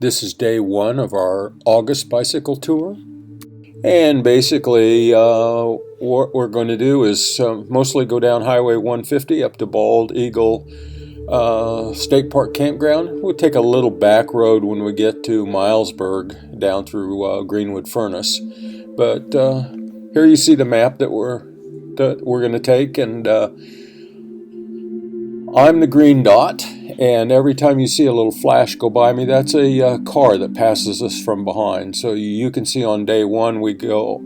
This is day one of our August bicycle tour. And basically, what we're going to do is mostly go down Highway 150 up to Bald Eagle State Park Campground. We'll take a little back road when we get to Milesburg down through Greenwood Furnace. But here you see the map that we're going to take, and I'm the green dot, and every time you see a little flash go by me, that's a car that passes us from behind. So you can see on day one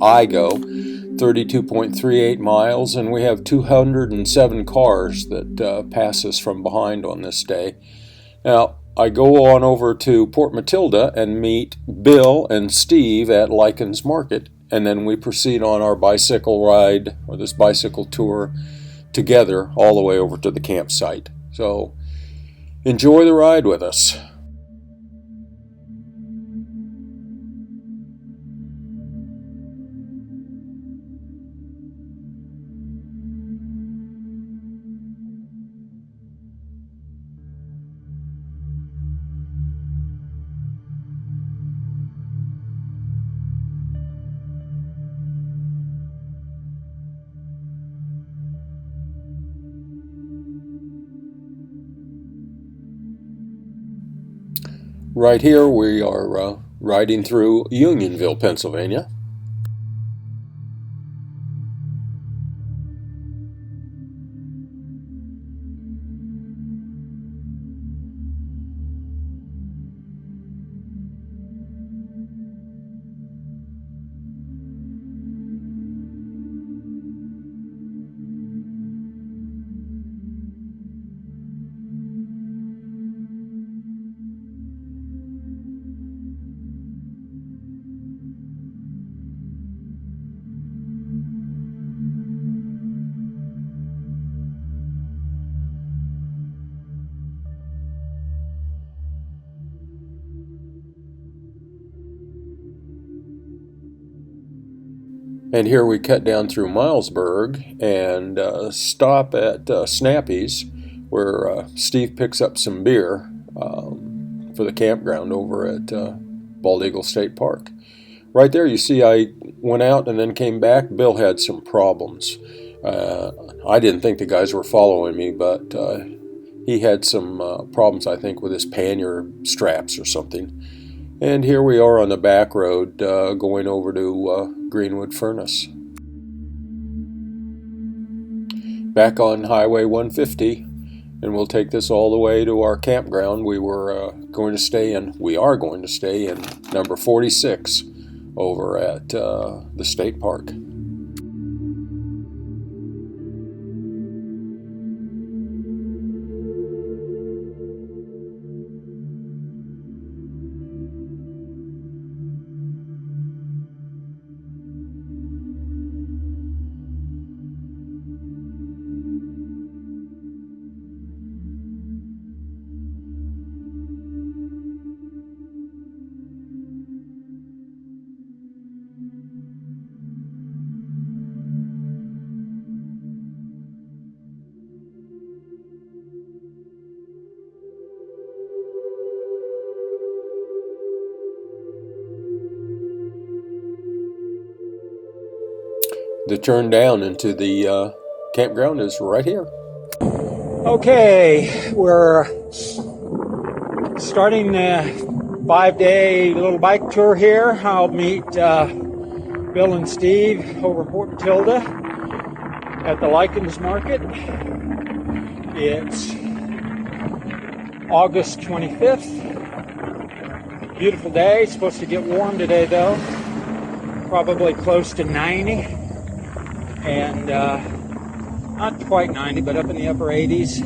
I go 32.38 miles, and we have 207 cars that pass us from behind on this day. Now, I go on over to Port Matilda and meet Bill and Steve at Likens Market, and then we proceed on our bicycle ride, or this bicycle tour, together all the way over to the campsite. So enjoy the ride with us. Right here we are riding through Unionville, Pennsylvania. And here we cut down through Milesburg and stop at Snappy's, where Steve picks up some beer for the campground over at Bald Eagle State Park. Right there you see I went out and then came back. Bill had some problems. I didn't think the guys were following me, but he had some problems, I think, with his pannier straps or something. And here we are on the back road going over to Greenwood Furnace. Back on Highway 150, and we'll take this all the way to our campground. We are going to stay in number 46 over at the state park. The turn down into the campground is right here. Okay, we're starting a 5-day little bike tour here. I'll meet Bill and Steve over Port Matilda at the Likens Market. It's August 25th. Beautiful day. It's supposed to get warm today though. Probably close to 90. And not quite 90, but up in the upper 80s.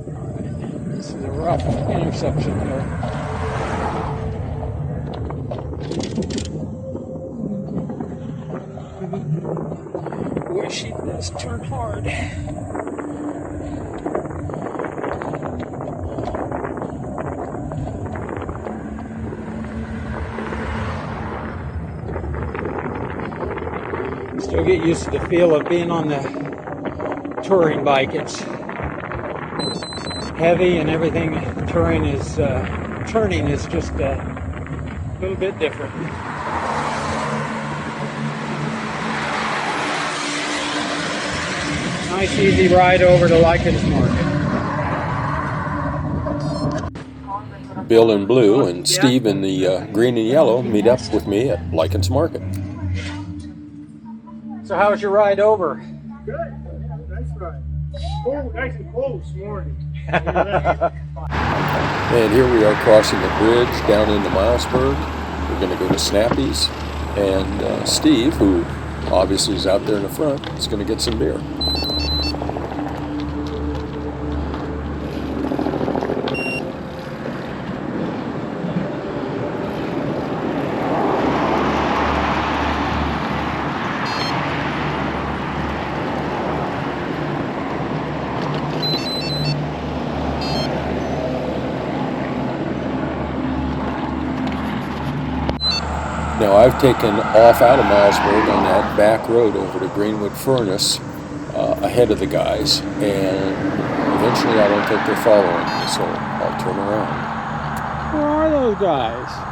Alright, this is a rough intersection here. Wish it does turn hard. Still get used to the feel of being on the touring bike. It's heavy and everything. Turning is just a little bit different. Nice easy ride over to Lycan's Market. Bill in blue and Steve in the green and yellow meet up with me at Lycan's Market. So how was your ride over? Good. Yeah, nice ride. Oh, nice and close morning. And here we are crossing the bridge down into Milesburg. We're going to go to Snappy's. And Steve, who obviously is out there in the front, is going to get some beer. Now I've taken off out of Milesburg on that back road over to Greenwood Furnace ahead of the guys, and eventually I don't think they're following me, so I'll turn around. Where are those guys?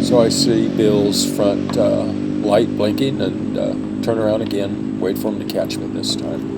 So I see Bill's front light blinking and turn around again, wait for him to catch me this time.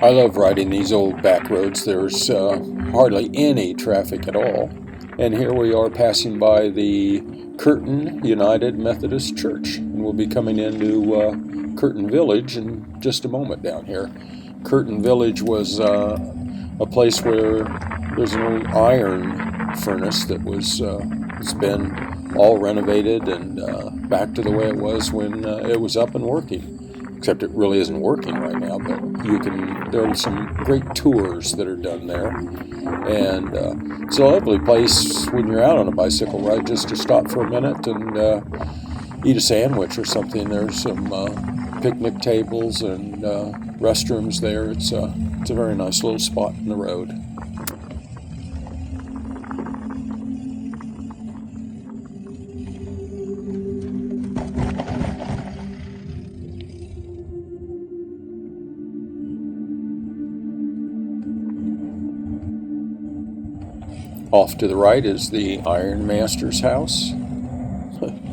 I love riding these old back roads. There's hardly any traffic at all. And here we are passing by the Curtin United Methodist Church. And we'll be coming into Curtin Village in just a moment down here. Curtin Village was a place where there's an old iron furnace that has been all renovated and back to the way it was when it was up and working. Except it really isn't working right now, but there are some great tours that are done there. And it's a lovely place when you're out on a bicycle ride just to stop for a minute and eat a sandwich or something. There's some picnic tables and restrooms there. It's a very nice little spot in the road. Off to the right is the Iron Master's house.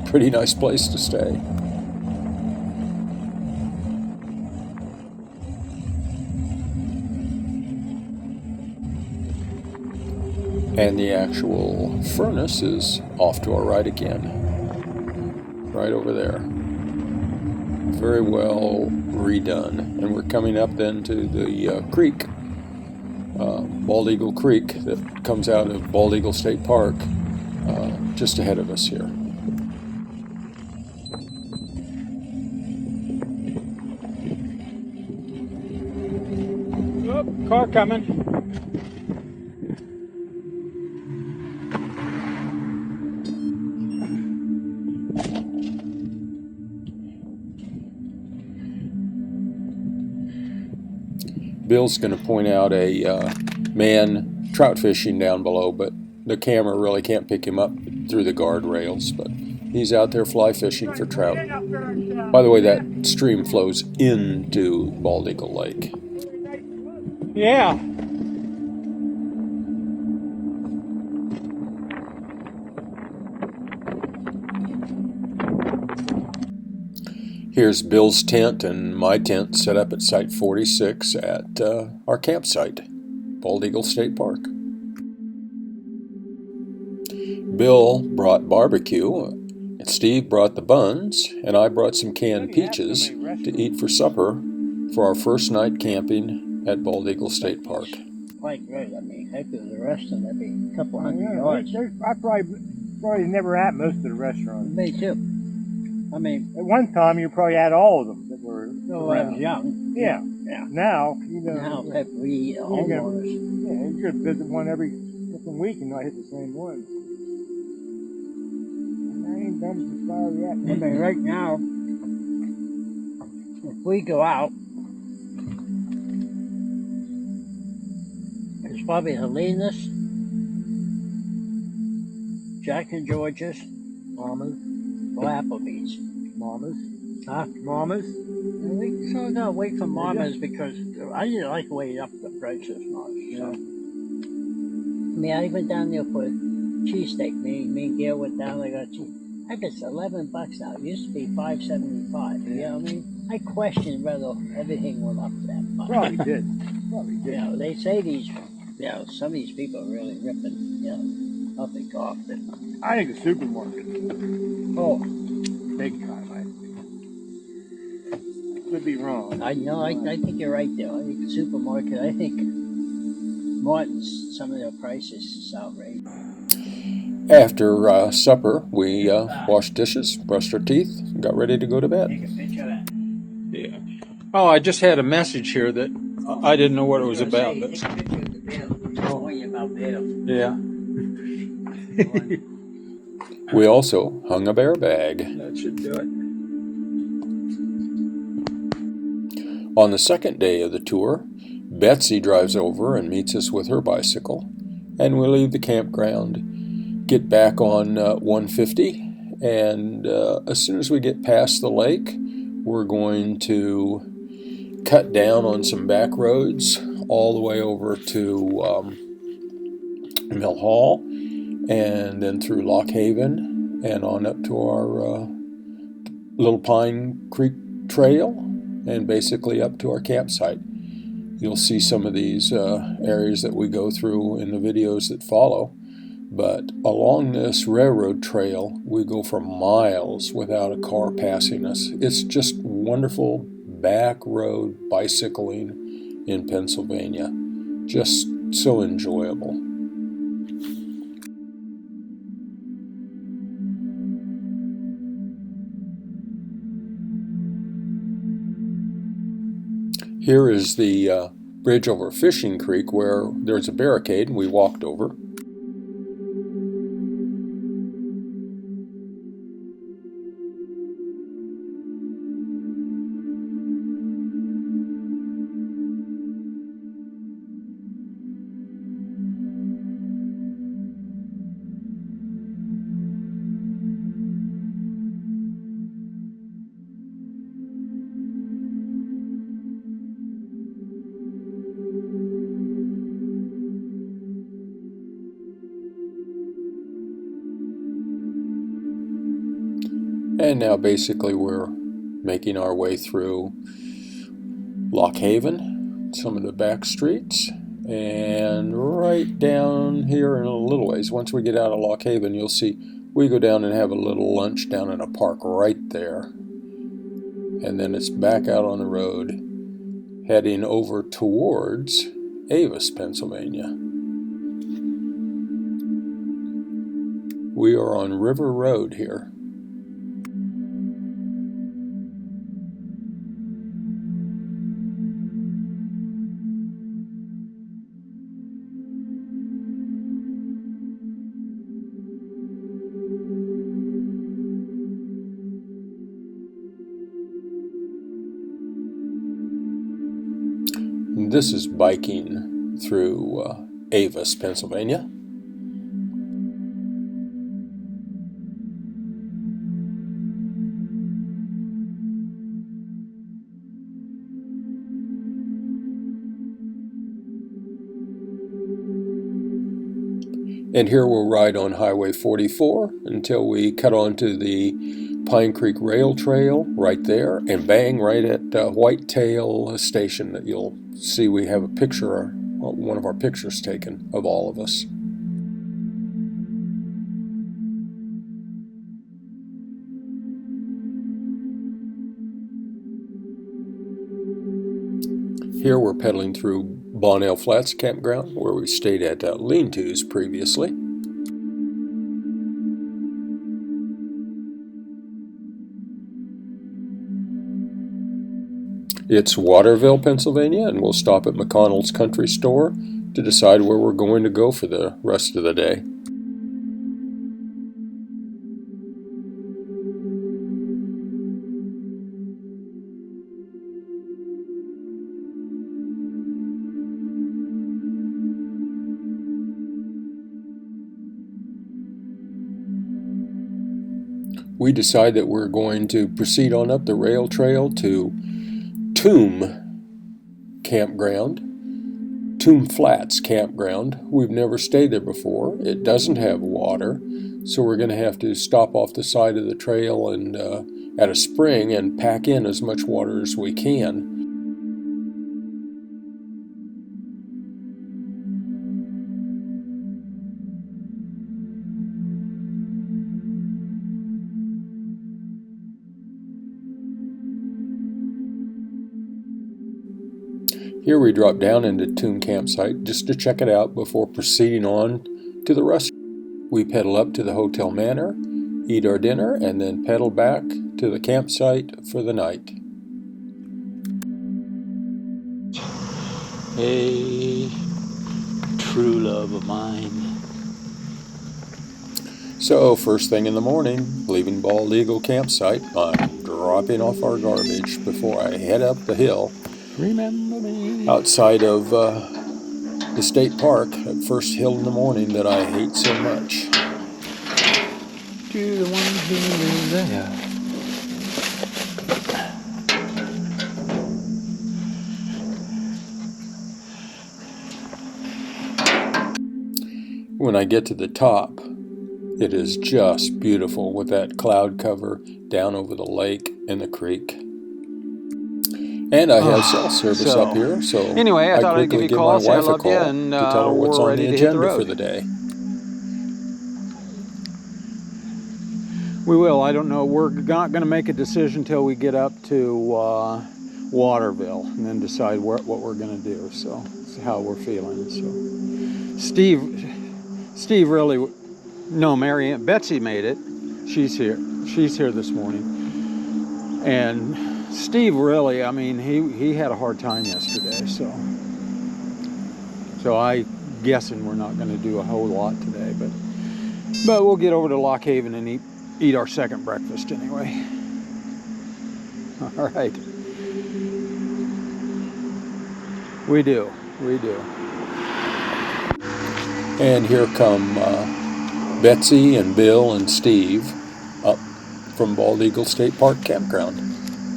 Pretty nice place to stay. And the actual furnace is off to our right again. Right over there. Very well redone. And we're coming up then to the creek, Bald Eagle Creek, that comes out of Bald Eagle State Park, just ahead of us here. Oh, car coming. Bill's going to point out a man trout fishing down below, but the camera really can't pick him up through the guardrails, but he's out there fly fishing for trout. By the way, that stream flows into Bald Eagle Lake. Yeah. Here's Bill's tent and my tent set up at Site 46 at our campsite, Bald Eagle State Park. Bill brought barbecue, and Steve brought the buns, and I brought some canned peaches to eat for supper for our first night camping at Bald Eagle State Park. Quite good. I mean, heck, there's a restaurant that'd be a couple hundred yards. I probably never at most of the restaurants. Me too. I mean, At one time, you probably had all of them that were no, I was around. young. Yeah. Yeah. Now, you know, Now, heck, we homeowners. yeah, you could visit one every fucking week and not hit the same one. And I ain't done as far I yet. mean, right now, if we go out, it's probably Helena's, Jack and George's, Mamas, or Applebee's. mamas, Huh? mamas. And we sort of got away from Mama's because I didn't like the way up the prices much. So. I mean, I went down there for cheesesteak. Me and Gail went down. I got cheese. I guess $11 now. It used to be $5.75. You know what I mean? I question whether everything went up that much. Probably did. Probably did. You know, they say these. You know, some of these people are really ripping. You know, up and off. I think the supermarket, Oh, big time. I could be wrong. I know. I think you're right there. I think the supermarket. I think Martin's. Some of their prices is outrageous. After supper, we washed dishes, brushed our teeth, and got ready to go to bed. Take a picture of that. Yeah. Oh, I just had a message here that I didn't know what it was about. But, Take a picture of the bear. Telling you about bear. yeah. We also hung a bear bag. That should do it. On the second day of the tour, Betsy drives over and meets us with her bicycle, and we leave the campground, get back on 150, and as soon as we get past the lake, we're going to cut down on some back roads all the way over to Mill Hall, and then through Lock Haven and on up to our Little Pine Creek Trail, and basically up to our campsite. You'll see some of these areas that we go through in the videos that follow, but along this railroad trail we go for miles without a car passing us. It's just wonderful back road bicycling in Pennsylvania. Just so enjoyable. Here is the bridge over Fishing Creek where there's a barricade and we walked over. And now basically we're making our way through Lock Haven, some of the back streets, and right down here in a little ways. Once we get out of Lock Haven, you'll see we go down and have a little lunch down in a park right there. And then it's back out on the road, heading over towards Avis, Pennsylvania. We are on River Road here. This is biking through Avis, Pennsylvania. And here we'll ride on Highway 44 until we cut onto the Pine Creek Rail Trail right there, and bang, right at Whitetail Station that you'll see we have a picture, one of our pictures taken of all of us. Here we're pedaling through Bonnell Flats Campground, where we stayed at Lean-To's previously. It's Waterville, Pennsylvania, and we'll stop at McConnell's Country Store to decide where we're going to go for the rest of the day. We decide that we're going to proceed on up the rail trail to Tomb Flats Campground. We've never stayed there before. It doesn't have water, so we're going to have to stop off the side of the trail and at a spring and pack in as much water as we can. Here we drop down into Tomb Campsite just to check it out before proceeding on to the rest. We pedal up to the Hotel Manor, eat our dinner, and then pedal back to the campsite for the night. A true love of mine. So, first thing in the morning, leaving Bald Eagle Campsite, I'm dropping off our garbage before I head up the hill. Remember me. Outside of the state park, that first hill in the morning that I hate so much. To the one who is there. When I get to the top, it is just beautiful with that cloud cover down over the lake and the creek. And I have cell service up here, so anyway, I thought I'd give you a call, my say I wife a loved you, call and to tell her what's we're on the ready to hit the agenda road. for the day. We will. I don't know. We're not going to make a decision till we get up to Waterville and then decide what we're going to do. So, see how we're feeling. So, Steve really, no, Betsy made it. She's here. She's here this morning. And Steve really, I mean, he had a hard time yesterday. So I guessing we're not going to do a whole lot today, but we'll get over to Lock Haven and eat our second breakfast anyway. All right. We do. And here come Betsy and Bill and Steve up from Bald Eagle State Park Campground,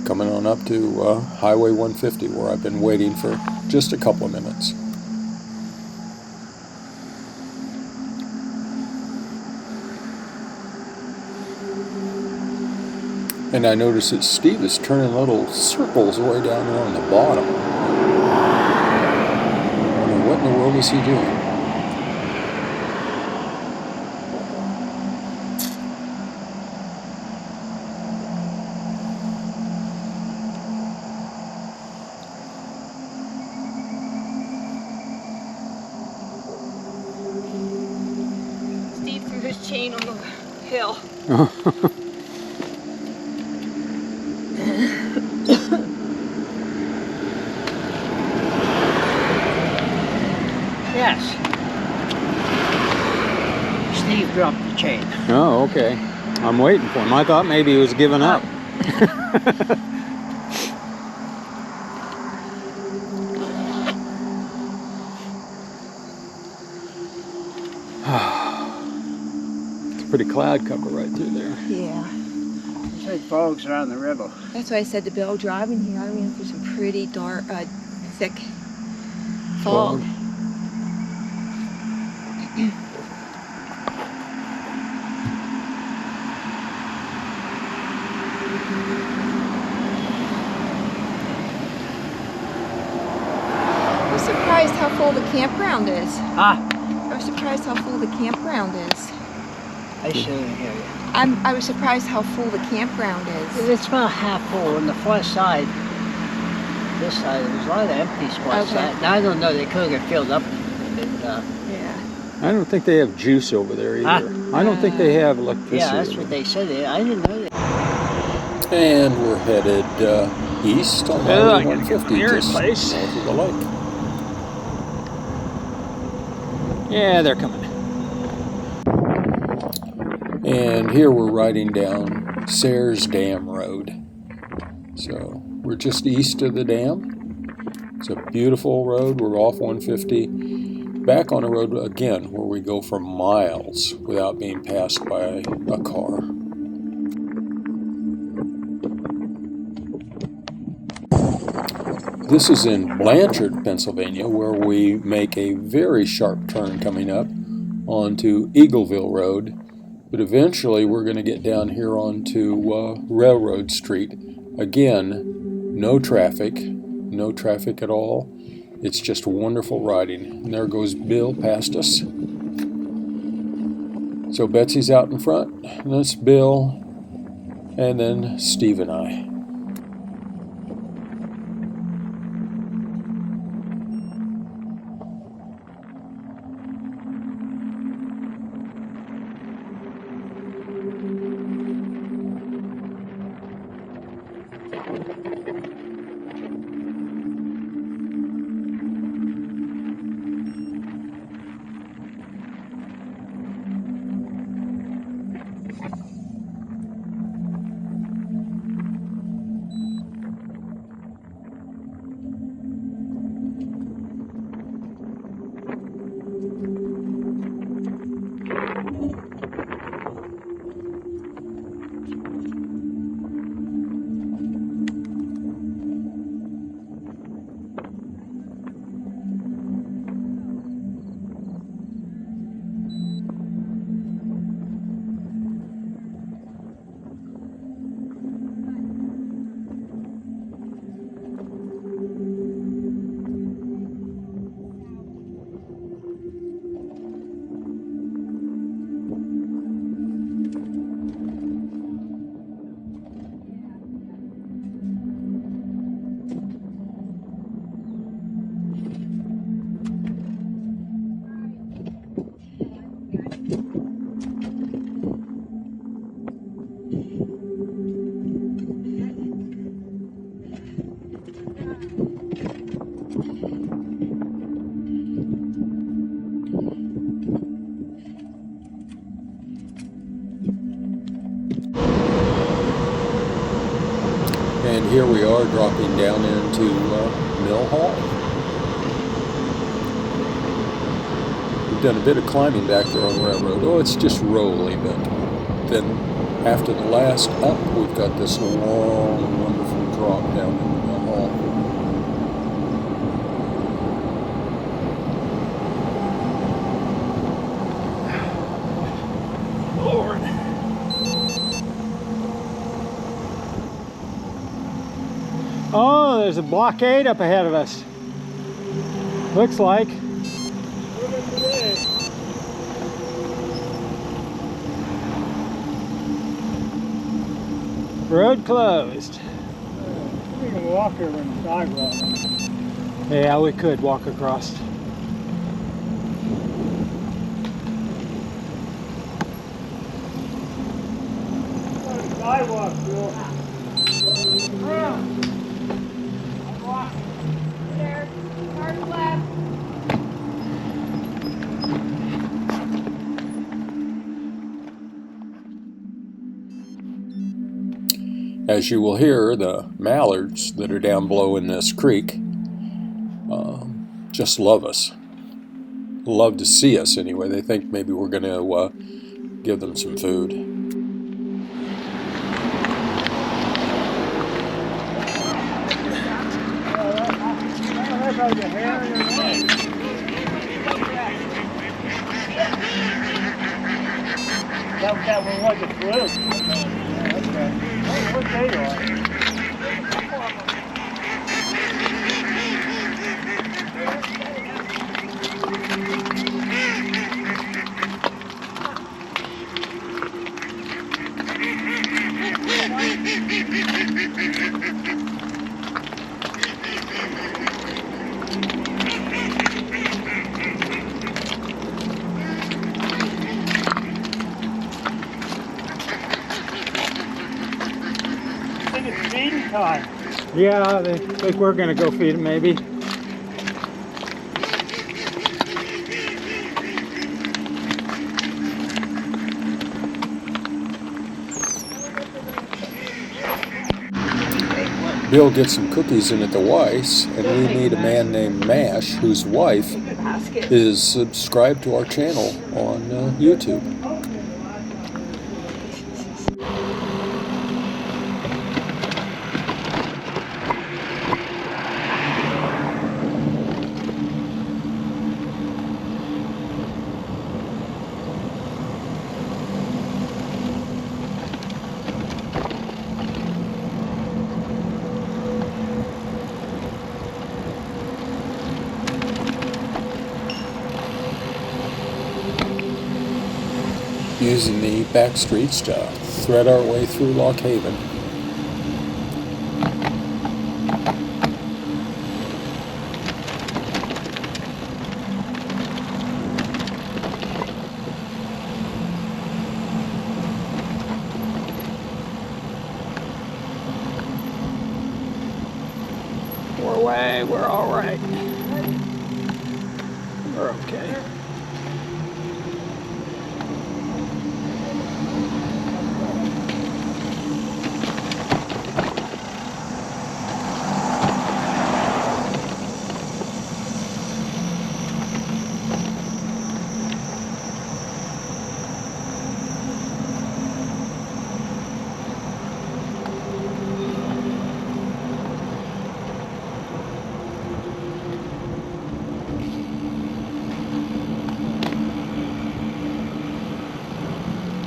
coming on up to Highway 150, where I've been waiting for just a couple of minutes. And I noticed that Steve is turning little circles way down there on the bottom. I wonder what in the world is he doing? Steve threw his chain on the hill. Yes. Steve dropped the chain. Oh, okay. I'm waiting for him. I thought maybe he was giving up. It's a pretty cloud cover right through there. Yeah. It's like fogs around the river. That's why I said to Bill, driving here, I mean, there's some pretty dark, thick fog. I was surprised how full the campground is. Ah, I was surprised how full the campground is. I still didn't hear you. I was surprised how full the campground is. It's about half full on the far side. This side, there's a lot of empty spots. Okay. Now, I don't know, they could get filled up. But, Yeah. I don't think they have juice over there either. I don't think they have electricity. yeah, that's what they said. I didn't know that. And we're headed east on Well, I Highway gotta get 150, near the just place. north of the lake. Yeah, they're coming. And here we're riding down Sayres Dam Road. So we're just east of the dam. It's a beautiful road. We're off 150, back on a road again where we go for miles without being passed by a car. This is in Blanchard, Pennsylvania, where we make a very sharp turn coming up onto Eagleville Road. But eventually we're going to get down here onto Railroad Street. Again, no traffic at all. It's just wonderful riding. And there goes Bill past us. So Betsy's out in front, and that's Bill, and then Steve and I. And here we are dropping down into Mill Hall. We've done a bit of climbing back there on Railroad. Oh, it's just rolling, but then after the last up, we've got this long, wonderful drop down into Mill Hall. Oh, there's a blockade up ahead of us. Looks like. Road closed. We can walk over on the sidewalk. Yeah, we could walk across. Sidewalk, Bill. There, hard left. As you will hear, the mallards that are down below in this creek just love us. Love to see us anyway. They think maybe we're going to give them some food. That one was a fluke. Okay. What they are? I think it's feeding time. Yeah, they think we're gonna go feed them maybe. Bill gets some cookies in at the Weiss, and we meet a man named Mash, whose wife is subscribed to our channel on YouTube. Using the back streets to thread our way through Lock Haven. We're away, we're all right. We're okay.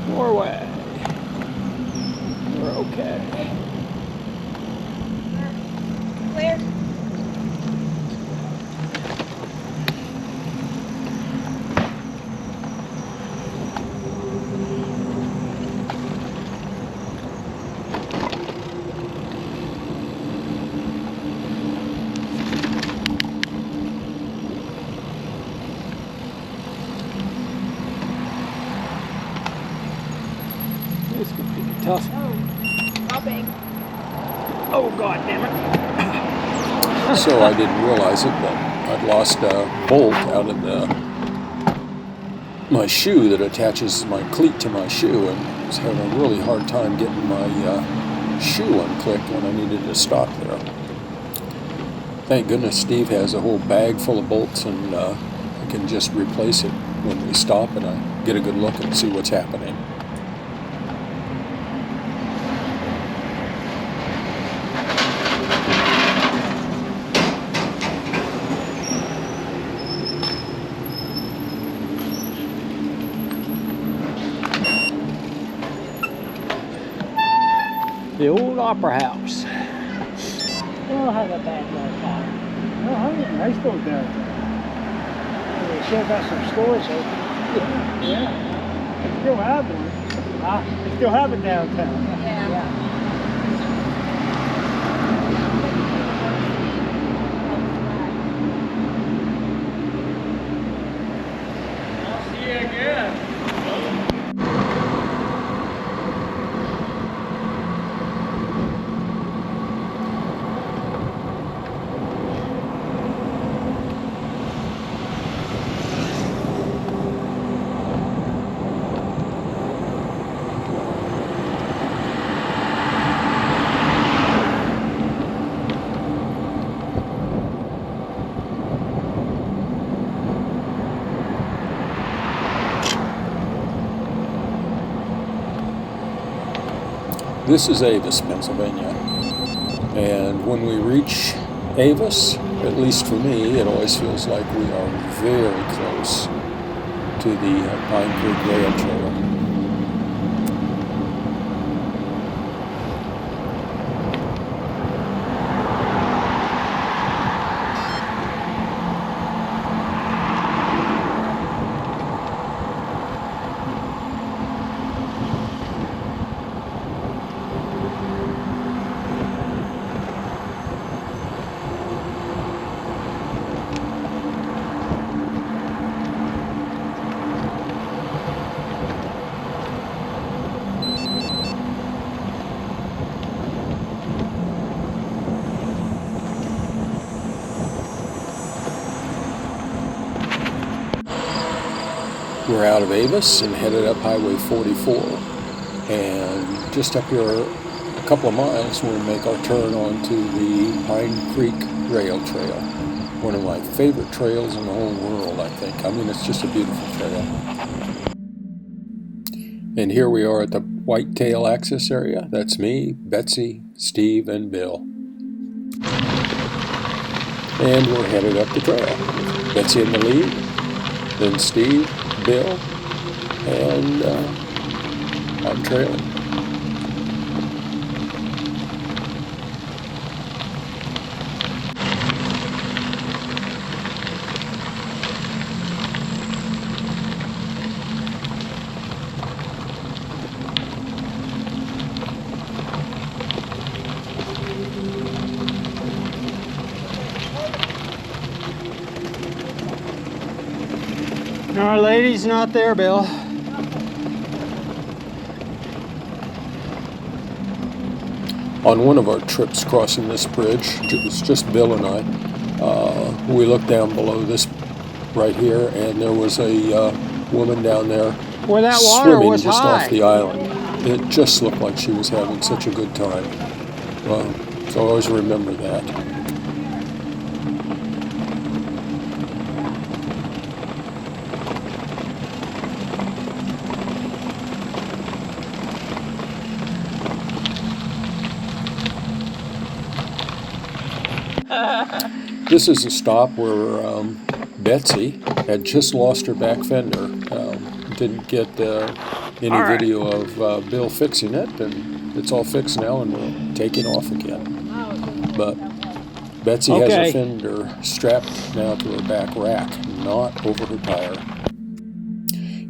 We're away. We're okay. Clear. It's gonna be tough. Dropping. Oh, God damn it. So I didn't realize it, but I'd lost a bolt out of my shoe that attaches my cleat to my shoe, and I was having a really hard time getting my shoe unclicked when I needed to stop there. Thank goodness Steve has a whole bag full of bolts, and I can just replace it when we stop and I get a good look and see what's happening. The old Opera House. We'll have a bad little time. No, I think nice little downtown. They still got some stores open. Yeah. They still have one. They still have a downtown. Yeah. I'll see you again. This is Avis, Pennsylvania, and when we reach Avis, at least for me, it always feels like we are very close to the Pine Creek Rail Trail. We're out of Avis and headed up Highway 44, and just up here a couple of miles we'll make our turn onto the Pine Creek Rail Trail, one of my favorite trails in the whole world, I think. I mean, it's just a beautiful trail. And here we are at the Whitetail Access Area. That's me, Betsy, Steve, and Bill. And we're headed up the trail. Betsy in the lead, then Steve, Bill, and I'm trailing. Our lady's not there, Bill. On one of our trips crossing this bridge, it was just Bill and I, we looked down below this right here, and there was a woman down there Well, that water swimming was just high. off the island. It just looked like she was having such a good time. So I always remember that. This is a stop where Betsy had just lost her back fender. Didn't get any video of Bill fixing it, and it's all fixed now, and we're taking off again. But Betsy has her fender strapped now to her back rack, not over her tire.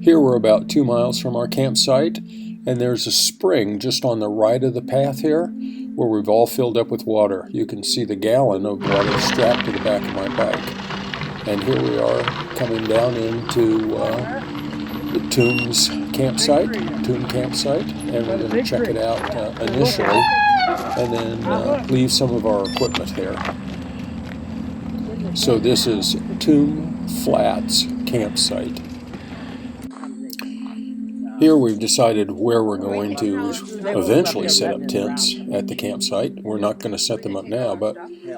Here we're about 2 miles from our campsite, and there's a spring just on the right of the path here, where we've all filled up with water. You can see the gallon of water strapped to the back of my bike. And here we are coming down into the Tomb campsite, and we're going to check it out initially, and then leave some of our equipment here. So this is Tomb Flats Campsite. Here we've decided where we're going to eventually set up tents at the campsite. We're not going to set them up now, but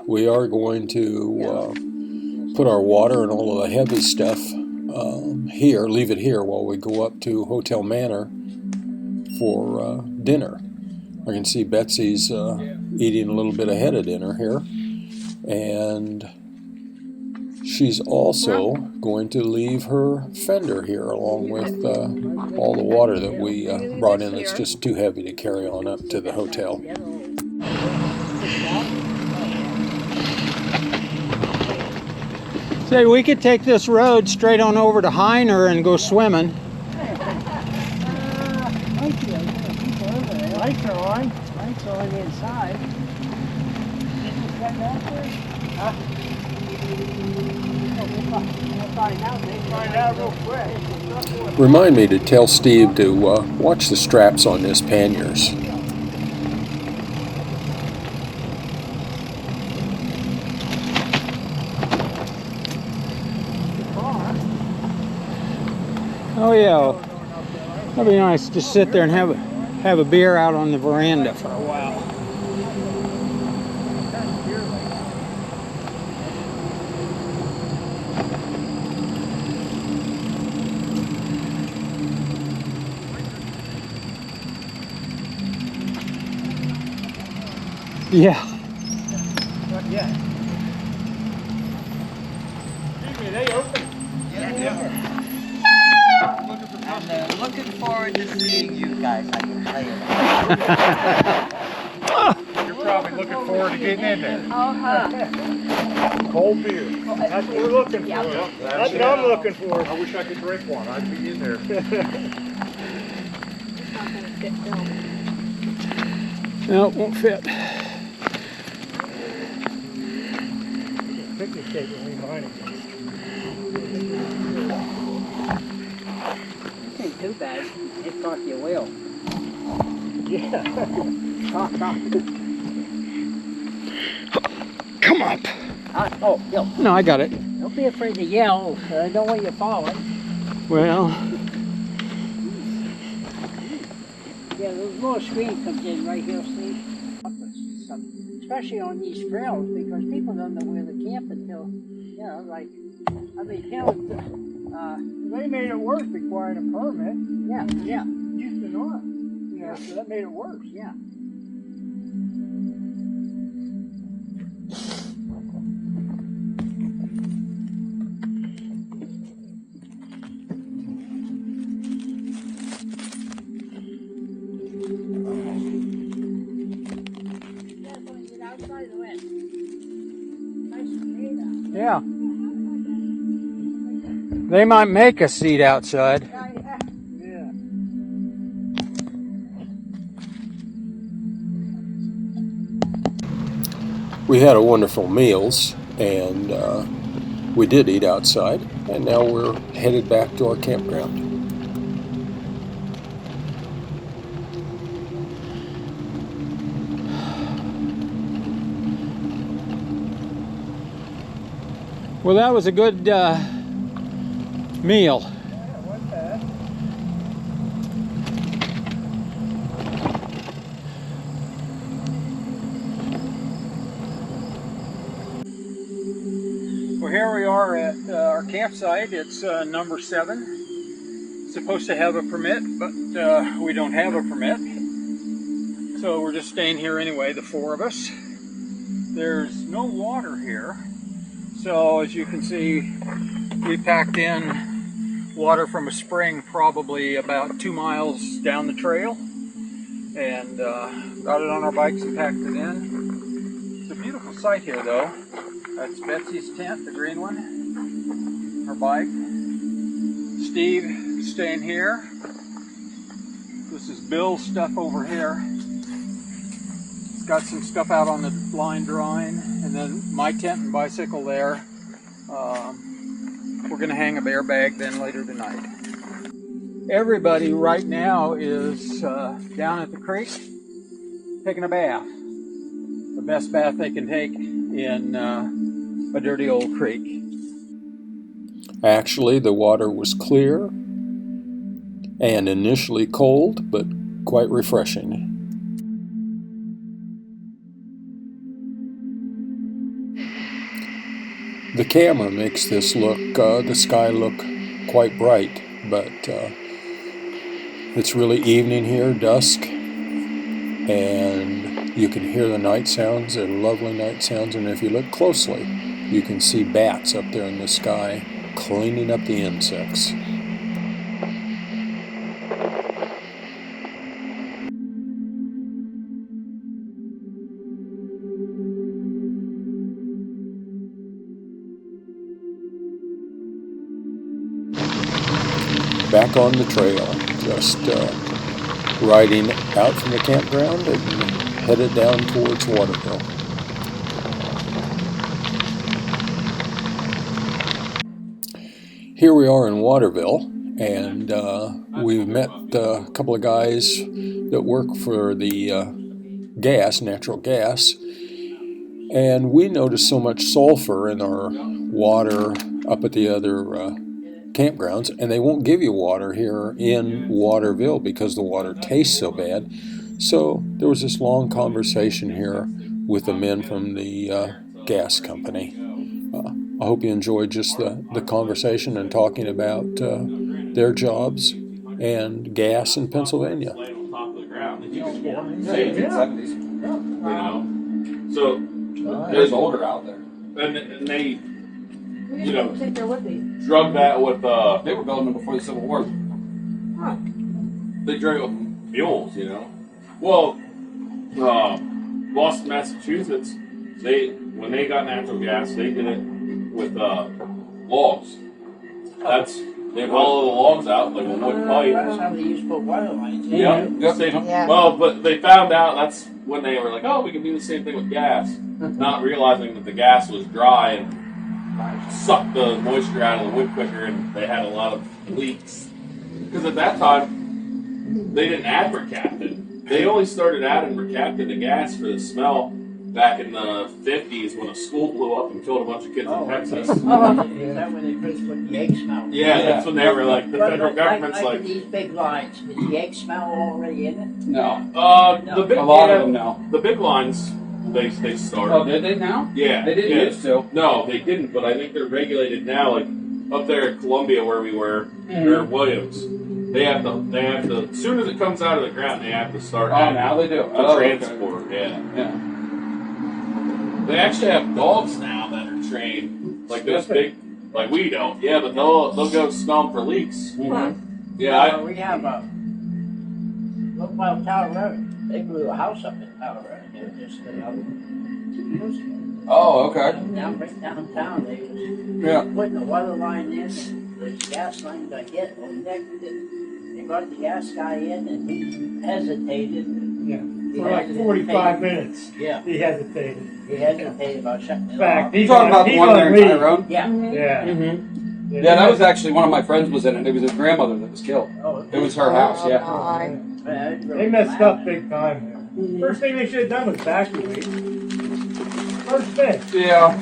we are going to put our water and all of the heavy stuff here, leave it here while we go up to Hotel Manor for dinner. I can see Betsy's eating a little bit ahead of dinner here, and she's also going to leave her fender here along with all the water that we brought in that's just too heavy to carry on up to the hotel. Say, we could take this road straight on over to Heiner and go swimming. Lights are on. Lights are on the inside. Find out real quick. Remind me to tell Steve to watch the straps on this panniers. Oh yeah, that'd be nice to just sit there and have a beer out on the veranda for a while. Yeah. Not yet. Excuse me, they open? Yeah. I'm looking forward to seeing you guys. I can tell you that. You're probably looking forward to getting in there. Uh-huh. Cold beer. That's what we're looking for. That's what I'm looking for. I wish I could drink one. I'd be in there. No, it won't fit. Picnic table ain't mine again. Ain't too bad. It cost you a wheel. Yeah. Come up. Oh, Bill, No, I got it. don't be afraid to yell. I don't want you falling. Well, Yeah, the little screen comes in right here, see? Especially on these trails, because people don't know where to camp until, you know, like, I mean, towns, They made it worse requiring a permit. yeah, Used to not. You know, so that made it worse. yeah. yeah. They might make a seat outside. Yeah. We had a wonderful meals, and we did eat outside, and now we're headed back to our campground. Well, that was a good meal. Yeah, wasn't bad. Well, here we are at our campsite. It's number 7. It's supposed to have a permit, but we don't have a permit. So we're just staying here anyway, the 4 of us. There's no water here. So as you can see, we packed in water from a spring probably about 2 miles down the trail. And got it on our bikes and packed it in. It's a beautiful site here though. That's Betsy's tent, the green one, her bike. Steve is staying here. This is Bill's stuff over here. He's got some stuff out on the line drying, and then my tent and bicycle there. We're gonna hang a bear bag then later tonight. Everybody right now is down at the creek taking a bath. The best bath they can take in a dirty old creek. Actually, the water was clear and initially cold, but quite refreshing. The camera makes this look, the sky look quite bright, but it's really evening here, dusk, and you can hear the night sounds. They're lovely night sounds, and if you look closely, you can see bats up there in the sky cleaning up the insects. back on the trail, just riding out from the campground and headed down towards Waterville. Here we are in Waterville, and we've met a couple of guys that work for the natural gas, and we noticed so much sulfur in our water up at the other campgrounds, and they won't give you water here in Waterville because the water tastes so bad. So there was this long conversation here with the men from the gas company. I hope you enjoyed just the conversation and talking about their jobs and gas in Pennsylvania. So there's older out there, and they, drug that with they were building them before the Civil War. They drug it with mules, Well, Boston, Massachusetts, when they got natural gas, they did it with logs. They hollow the logs out like a wood pipe. That's how they used to put water lines in. Yeah. Well, but they found out that's when they were like, oh, we can do the same thing with gas, not realizing that the gas was dry and sucked the moisture out of the wood quicker, and they had a lot of leaks. Because at that time, they didn't add mercaptan. They only started adding mercaptan to gas for the smell back in the 50s when a school blew up and killed a bunch of kids in Texas. Is that when they first put the egg smell? Yeah, that's when they were like, the federal government's like these big lines, is the egg smell already in it? No. No. A lot of them now. The big lines, they started. Oh, did they now? Yeah. They didn't used to. No, they didn't, but I think they're regulated now, like up there at Columbia where we were, or Williams. They have to, as soon as it comes out of the ground, they have to start. Oh, now they do. The transport, okay. Yeah. They actually have dogs now that are trained, like those big, like we don't. Yeah, but they'll go smell 'em for leaks. Huh. Yeah, we have look about Tower Road. They blew a house up in Tower Road. They were just 2 years ago. Oh, okay. Right downtown, they was Yeah. putting the water line in. The gas line got hit and they brought the gas guy in and he hesitated. For like 45 minutes. Yeah. He hesitated. He hesitated about shutting it In fact, off. You talking about the one there in Tyrone? Yeah. Yeah. Mm-hmm. Yeah, that was actually one of my friends was in it. It was his grandmother that was killed. Oh, It was her house, yeah. They messed up big time there. First thing they should have done was evacuate. First thing. Yeah.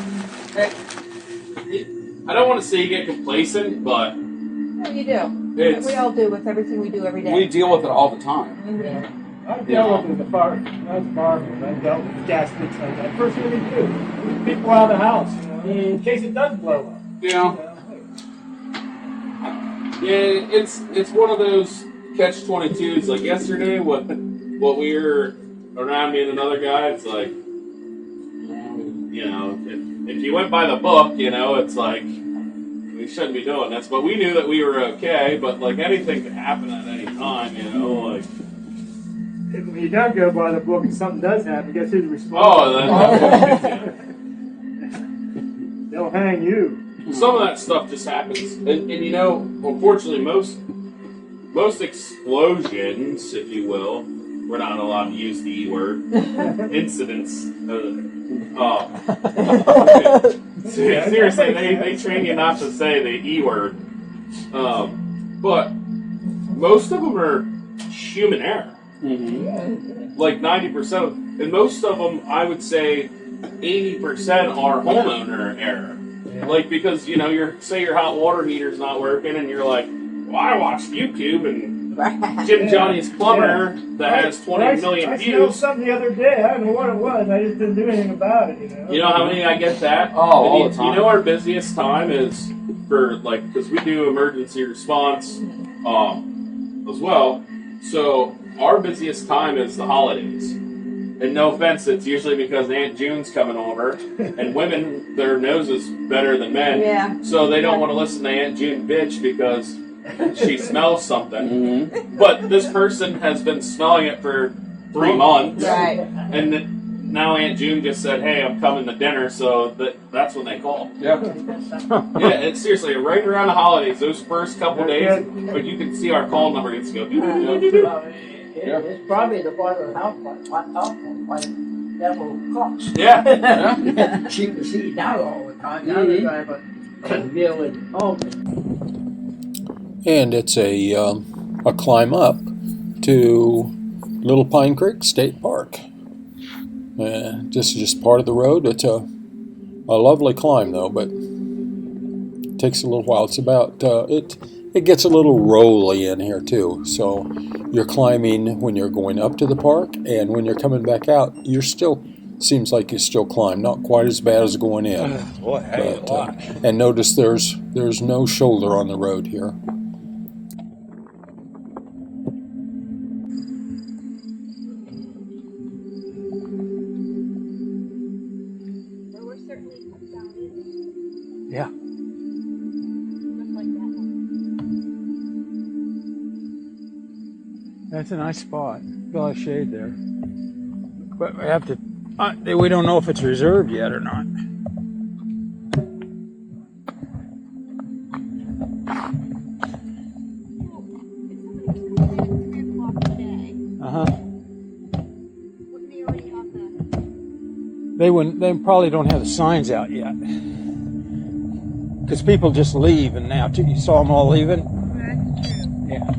I don't want to say you get complacent, but No, you do. it's We all do with everything we do every day. We deal with it all the time. I dealt with it in the fire. I was farming. I dealt with gas leaks like that. First thing they do, keep people out of the house, in case it does blow up. Yeah. yeah, it's one of those catch-22s. Like yesterday, what we were around me and another guy, it's like, if you went by the book, it's like we shouldn't be doing this. But we knew that we were okay. But like anything could happen at any time, like. When you don't go by the book and something does happen, guess who's responsible? Oh, that's They'll hang you. some of that stuff just happens, and unfortunately, most explosions, if you will, we're not allowed to use the E word. Incidents. Seriously, they train you not to say the E word. But most of them are human error. Mm-hmm. Like 90% of, and most of them, I would say 80% are homeowner error. Yeah. Like, because, say your hot water heater's not working and you're like, well, I watched YouTube and Jim Johnny's Plumber that has 20 million I views. smelled something the other day. I don't know what it was. I just didn't do anything about it, You know how many I get that? Oh, all the time. Our busiest time is for, because we do emergency response as well. So our busiest time is the holidays. And no offense, it's usually because Aunt June's coming over, and women, their nose is better than men. Yeah. So they don't want to listen to Aunt June bitch because she smells something. Mm-hmm. But this person has been smelling it for 3 months. Right. And now Aunt June just said, "Hey, I'm coming to dinner," so that's when they call. Yeah. Yeah, it's seriously right around the holidays. Those first couple days, but you can see our call number gets to go. It's probably the bottom of the house, on top of devil clocks. Yeah. You can see now all the time. Now they drive a wheel with home. And it's a climb up to Little Pine Creek State Park. This is just part of the road. It's a lovely climb though, but it takes a little while. It's about it gets a little rolly in here too. So you're climbing when you're going up to the park, and when you're coming back out, you're still seems like you still climb. Not quite as bad as going in. Boy, But, and notice there's no shoulder on the road here. We're certainly down in Yeah. just like that one. That's a nice spot. Got a lot of shade there. But we have to. We don't know if it's reserved yet or not. Wouldn't they already have the... They wouldn't. They probably don't have the signs out yet. Because people just leave, and now you saw them all leaving. That's true. Yeah.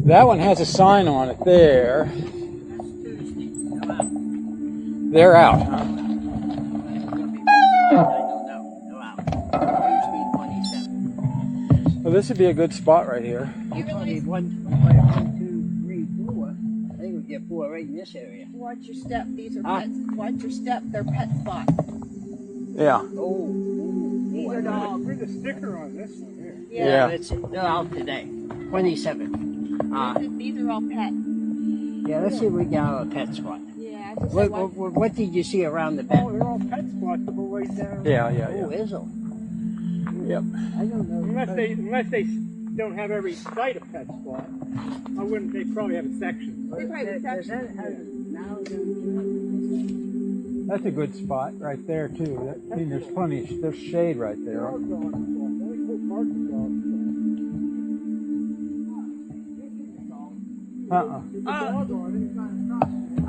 That one has a sign on it there. That's Tuesday. Come out. They're out, huh? I don't know. Go out. Tuesday, 27. Well, this would be a good spot right here. You realize, One, 2, 3, 4. I think we get 4 right in this area. watch your step. These are Huh? pets. Watch your step. They're pet spots. Yeah. Oh. These are dogs. Read the sticker on this one here. Yeah. They're out today. 27. These are all pet. Yeah, let's see if we got a pet spot. Yeah. I just What, said, watch- what did you see around the bed? Oh, they're all pet spots that go right down. Yeah. Oh, Izzle. Yep. I don't know. Unless they don't have every site a pet spot. I wouldn't. They probably have a section. They probably have a section. That's a good spot right there too. I mean, there's there's shade right there. Dogs are on the spot. Only put parts of dogs. Uh-uh.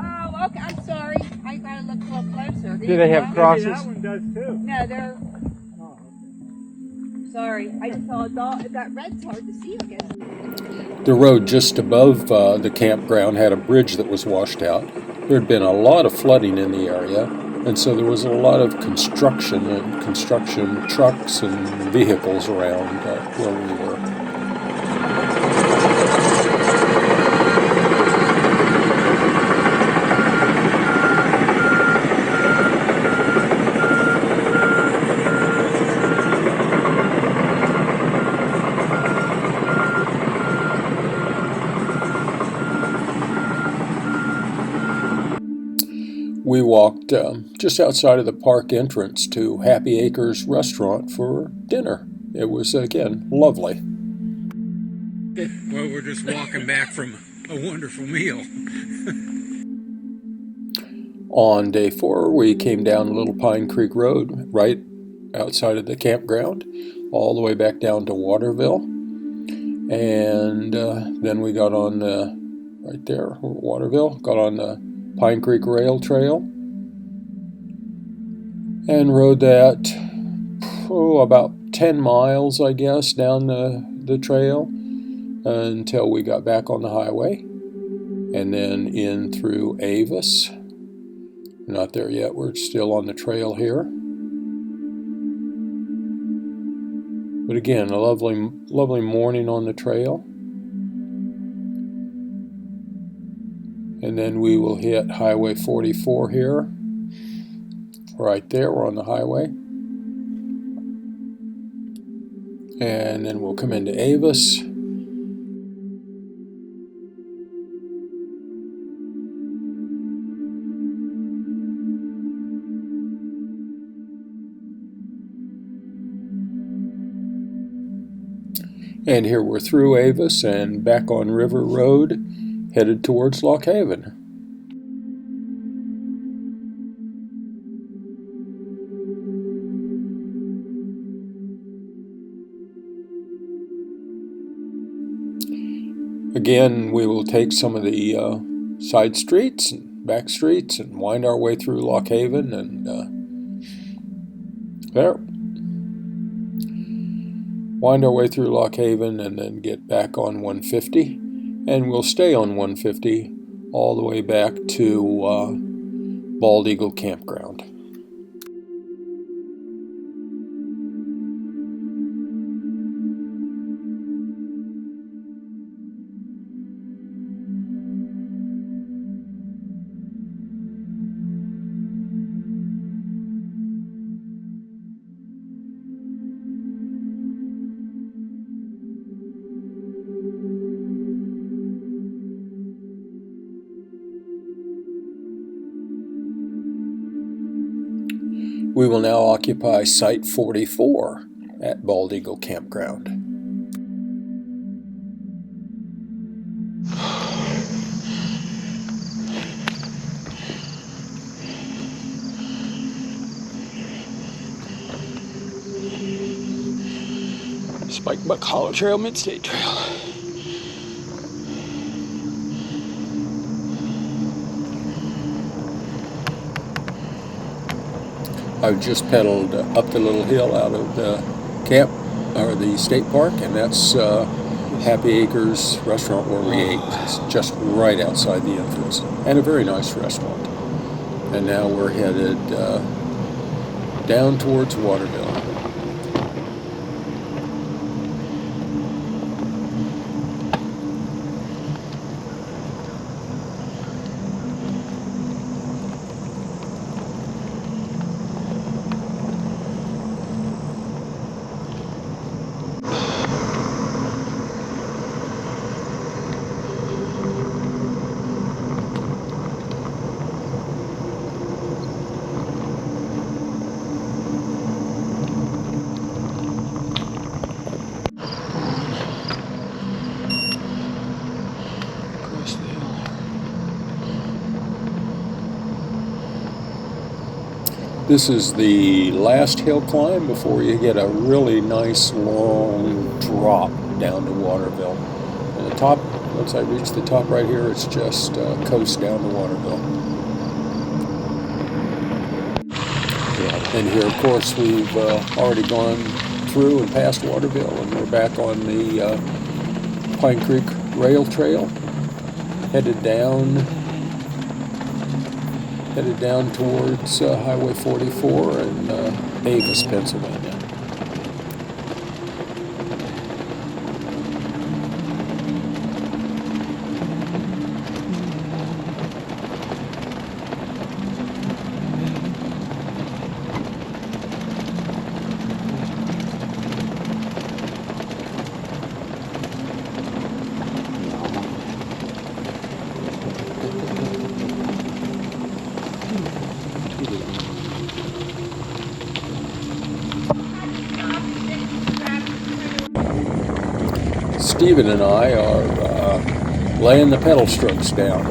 Oh, okay. I'm sorry. I gotta look a little closer. Do they have Maybe crosses? that one does too. No, they're. Oh, Sorry. I just saw a dog. That red's hard to see, I guess. The road just above the campground had a bridge that was washed out. There had been a lot of flooding in the area, and so there was a lot of construction trucks and vehicles around where we were. We walked just outside of the park entrance to Happy Acres restaurant for dinner. It was, again, lovely. Well, we're just walking back from a wonderful meal. On day 4, we came down Little Pine Creek Road, right outside of the campground, all the way back down to Waterville. And then we got on right there, Waterville, got on the Pine Creek Rail Trail and rode that about 10 miles, I guess, down the trail until we got back on the highway, and then in through Avis. We're not there yet, we're still on the trail here. But again, a lovely morning on the trail. And then we will hit Highway 44 here. Right there, we're on the highway. And then we'll come into Avis. And here we're through Avis and back on River Road, headed towards Loch Haven. Again, we will take some of the side streets and back streets and wind our way through Loch Haven, and wind our way through Loch Haven and then get back on 150, and we'll stay on 150 all the way back to Bald Eagle Campground. We will now occupy Site 44 at Bald Eagle Campground. Spikebuck Hollow Trail, Mid-State Trail. I've just pedaled up the little hill out of the camp, or the state park, and that's Happy Acres restaurant where we ate. It's just right outside the entrance, and a very nice restaurant. And now we're headed down towards Waterville. This is the last hill climb before you get a really nice long drop down to Waterville. And the top, once I reach the top right here, it's just coast down to Waterville. And here, of course, we've already gone through and past Waterville, and we're back on the Pine Creek Rail Trail, headed down towards Highway 44 in Avis, Pennsylvania. Stephen and I are laying the pedal strokes down.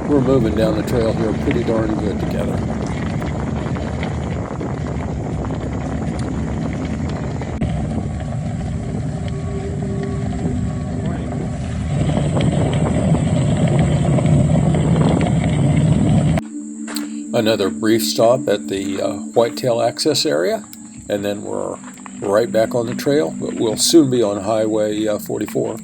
We're moving down the trail here pretty darn good together. Another brief stop at the Whitetail Access area, and then we're right back on the trail, but we'll soon be on Highway 44.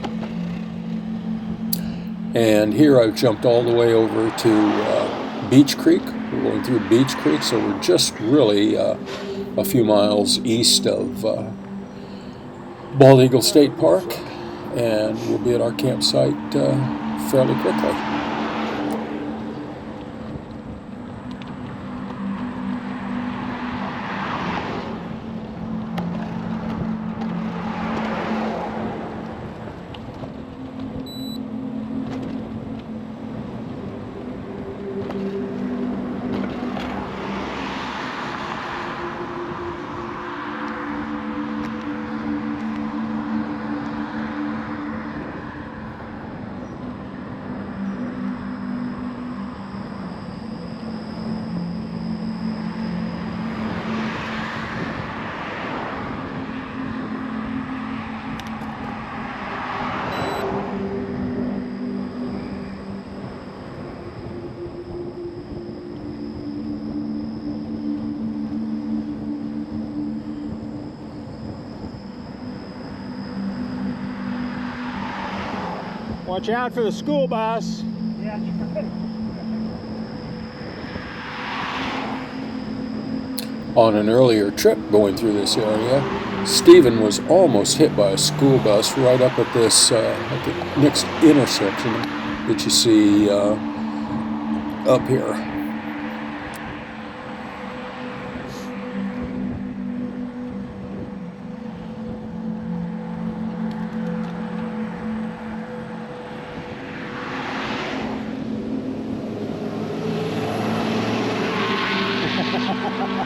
And here I've jumped all the way over to Beach Creek. We're going through Beach Creek, so we're just really a few miles east of Bald Eagle State Park, and we'll be at our campsite fairly quickly. Watch out for the school bus. Yeah. On an earlier trip going through this area, Stephen was almost hit by a school bus right up at this at the next intersection that you see up here.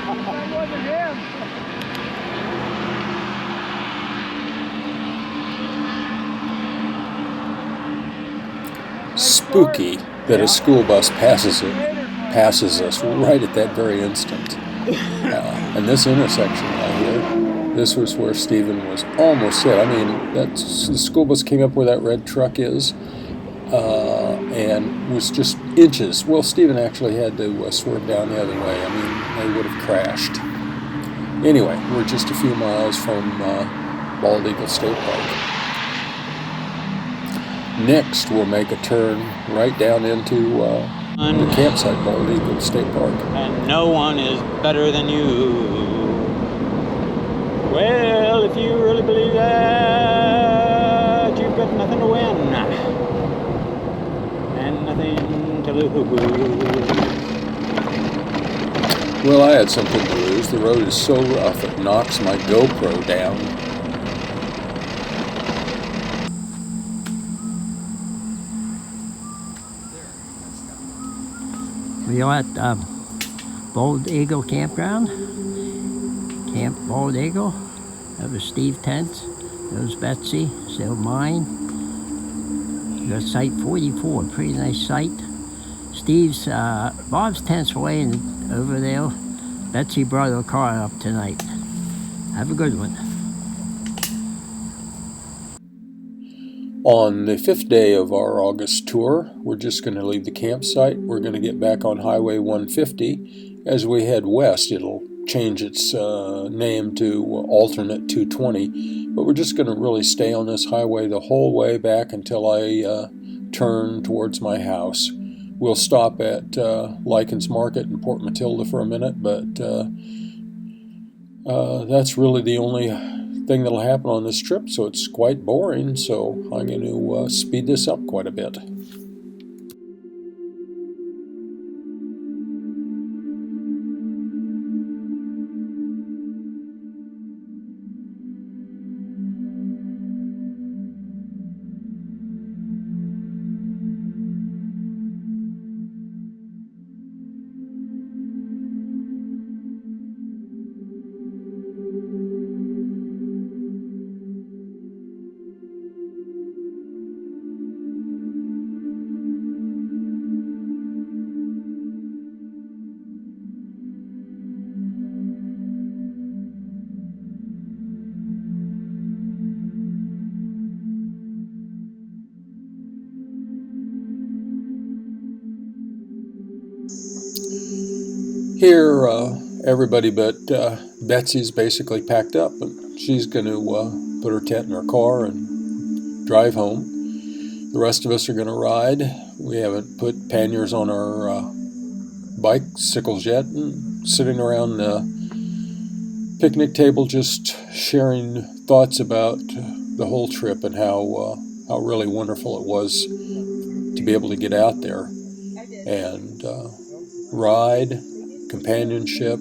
That wasn't him. Spooky that a school bus passes us right at that very instant. And this intersection right here, this was where Stephen was almost hit. I mean, the school bus came up where that red truck is, and was just inches. Well, Stephen actually had to swerve down the other way. I mean, they would have crashed. Anyway, we're just a few miles from Bald Eagle State Park. Next, we'll make a turn right down into the campsite, Bald Eagle State Park. And no one is better than you. Well, if you really believe that, you've got nothing to win and nothing to lose. Well, I had something to lose. The road is so rough it knocks my GoPro down. We are at Bald Eagle Campground. Camp Bald Eagle. That was Steve's tent. That was Betsy. Still mine. We got site 44. Pretty nice site. Steve's, Bob's tent's way over there. Betsy brought her car up tonight. Have a good one. On the 5th day of our August tour, we're just going to leave the campsite. We're going to get back on Highway 150. As we head west, it'll change its name to Alternate 220, but we're just going to really stay on this highway the whole way back until I turn towards my house. We'll stop at Lycans Market in Port Matilda for a minute, but that's really the only thing that'll happen on this trip, so it's quite boring, so I'm going to speed this up quite a bit. Here, everybody but Betsy's basically packed up, and she's going to put her tent in her car and drive home. The rest of us are going to ride. We haven't put panniers on our bicycles yet, and sitting around the picnic table just sharing thoughts about the whole trip and how really wonderful it was to be able to get out there and ride. Companionship,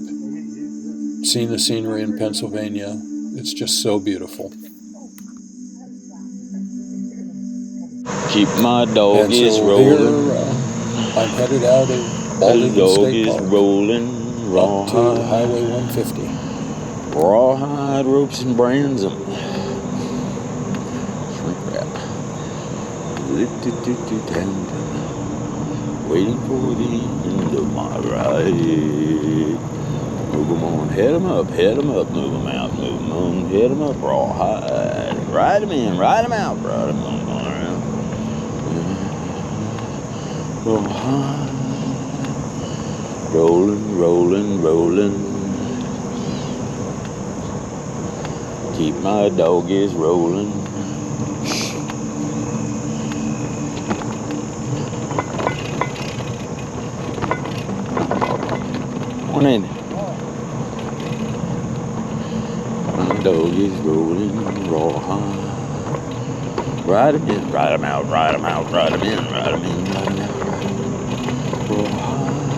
seeing the scenery in Pennsylvania. It's just so beautiful. Keep my dog And is so rolling. here, I'm headed out of Bald The Eagle dog State is Park rolling. up to Rawhide, Highway 150. rawhide ropes and brands and shrink wrap. Waiting for the end of my ride. Move 'em on, head 'em up, move 'em out, move 'em on, head 'em up, rawhide. Ride 'em in, ride 'em out, ride 'em on, around. Rawhide. Rolling, rolling, rolling. Keep my dog is rolling. Morning. My dog is rolling rawhide. Ride him in, ride him out, ride him out, ride him in, ride him in, ride him out, ride him out. Rawhide.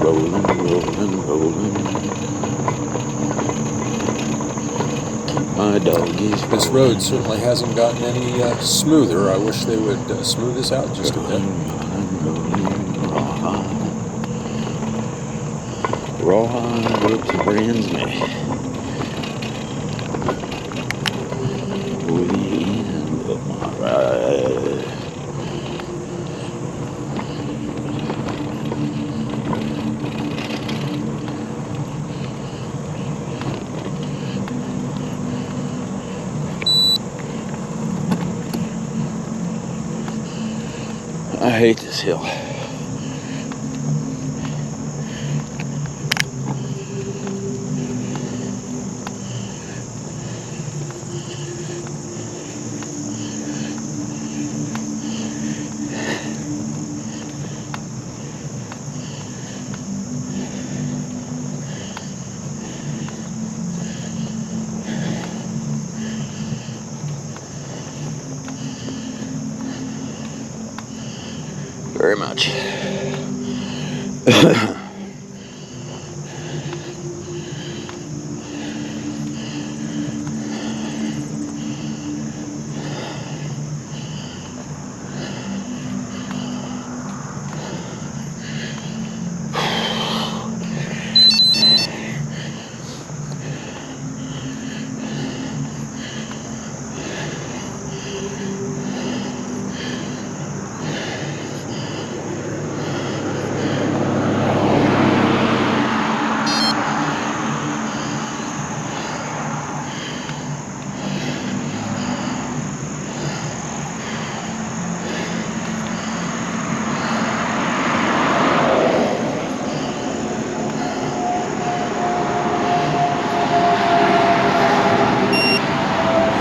Rolling, rolling, rolling. Keep my dog is rolling. This road certainly hasn't gotten any smoother. I wish they would smooth this out just a bit. Rawhide up to Brand's Neck. For the end of my ride. I hate this hill. Very much.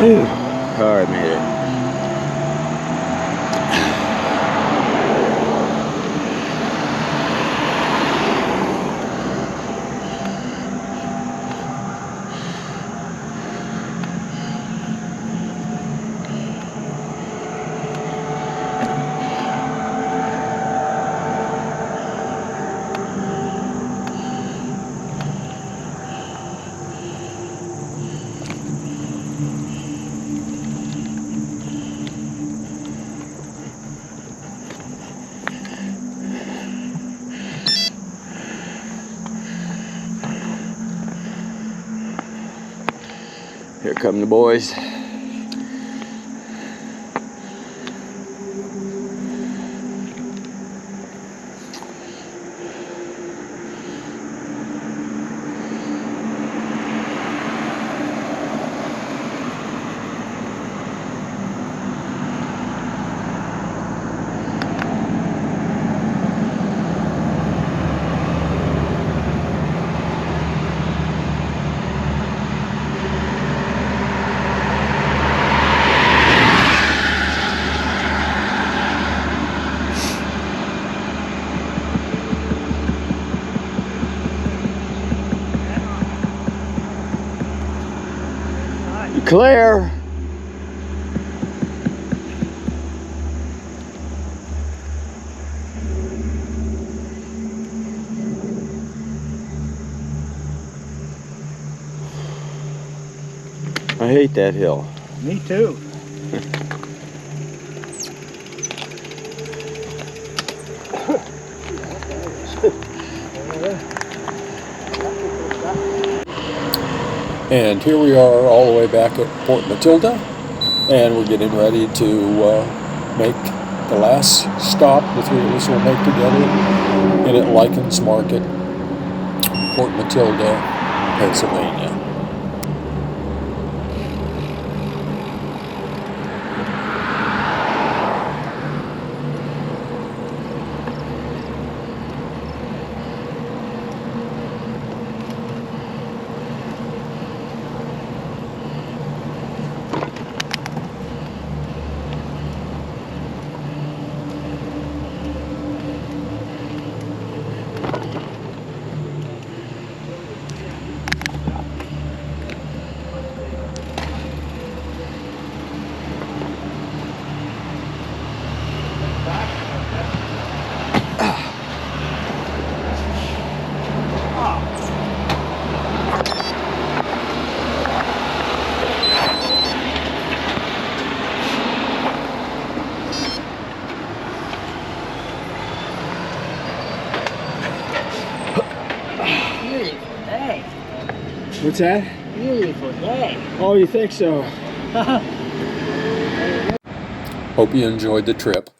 Whew. All right, made it. Here come the boys. Clear. I hate that hill. Me too. And here we are all the way back at Port Matilda, and we're getting ready to make the last stop the three of us will make together in at Lycans Market, Port Matilda, Pennsylvania. What's that? Beautiful day. Oh, you think so? Hope you enjoyed the trip.